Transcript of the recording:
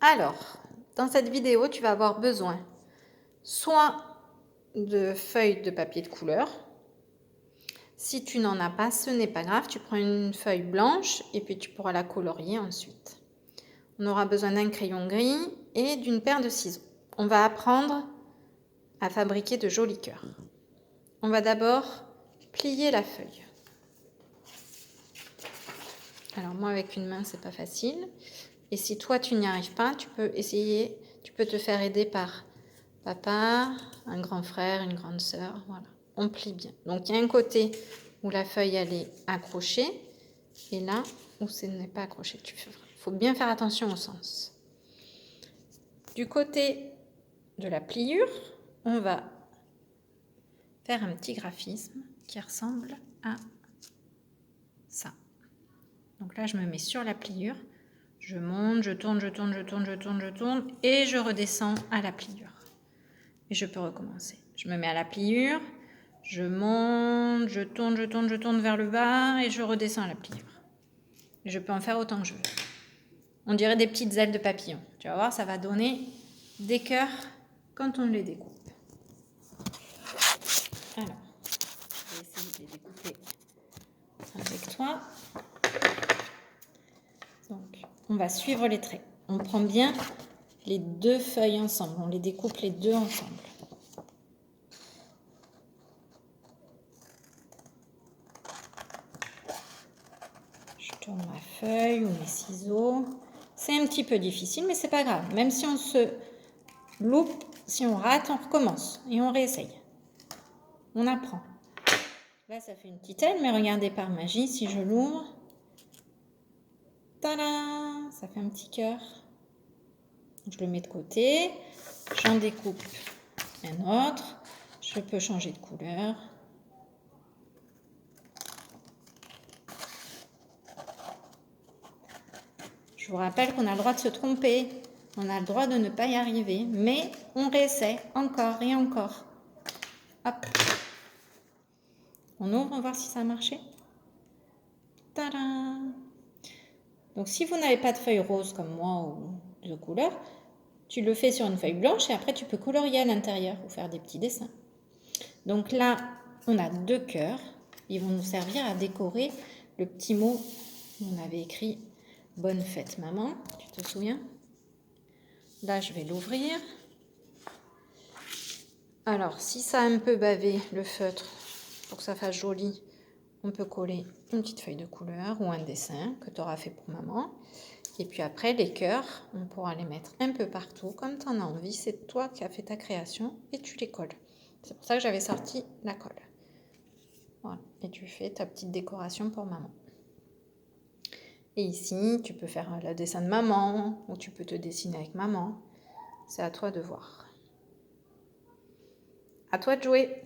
Alors, dans cette vidéo, tu vas avoir besoin soit de feuilles de papier de couleur. Si tu n'en as pas, ce n'est pas grave. Tu prends une feuille blanche et puis tu pourras la colorier ensuite. On aura besoin d'un crayon gris et d'une paire de ciseaux. On va apprendre à fabriquer de jolis cœurs. On va d'abord plier la feuille. Alors moi avec une main c'est pas facile. Et si toi tu n'y arrives pas, tu peux essayer, tu peux te faire aider par papa, un grand frère, une grande sœur, voilà. On plie bien. Donc il y a un côté où la feuille elle est accrochée et là où ce n'est pas accroché. Il faut bien faire attention au sens. Du côté de la pliure, on va faire un petit graphisme qui ressemble à ça. Donc là je me mets sur la pliure, je monte, je tourne, je tourne, je tourne, je tourne, je tourne et je redescends à la pliure. Et je peux recommencer. Je me mets à la pliure, je monte, je tourne, je tourne, je tourne vers le bas et je redescends à la pliure. Et je peux en faire autant que je veux. On dirait des petites ailes de papillon. Tu vas voir, ça va donner des cœurs quand on les découpe. Alors, je vais essayer de les découper avec toi. Donc, on va suivre les traits. On prend bien les deux feuilles ensemble. On les découpe les deux ensemble. Je tourne ma feuille ou mes ciseaux. C'est un petit peu difficile, mais c'est pas grave. Même si on se loupe, si on rate, on recommence et on réessaye. On apprend. Là, ça fait une petite aile, mais regardez par magie, si je l'ouvre, tada, ça fait un petit cœur. Je le mets de côté, j'en découpe un autre. Je peux changer de couleur. Je vous rappelle qu'on a le droit de se tromper, on a le droit de ne pas y arriver, mais on réessaie encore et encore. Hop. On ouvre, on va voir si ça a marché. Tada! Donc si vous n'avez pas de feuille rose comme moi ou de couleur, tu le fais sur une feuille blanche et après tu peux colorier à l'intérieur ou faire des petits dessins. Donc là, on a deux cœurs. Ils vont nous servir à décorer le petit mot qu'on avait écrit « Bonne fête maman ». Tu te souviens? Là, je vais l'ouvrir. Alors, si ça a un peu bavé le feutre, pour que ça fasse joli, on peut coller une petite feuille de couleur ou un dessin que tu auras fait pour maman. Et puis après, les cœurs, on pourra les mettre un peu partout, comme tu en as envie. C'est toi qui as fait ta création et tu les colles. C'est pour ça que j'avais sorti la colle. Voilà. Et tu fais ta petite décoration pour maman. Et ici, tu peux faire le dessin de maman ou tu peux te dessiner avec maman. C'est à toi de voir. À toi de jouer.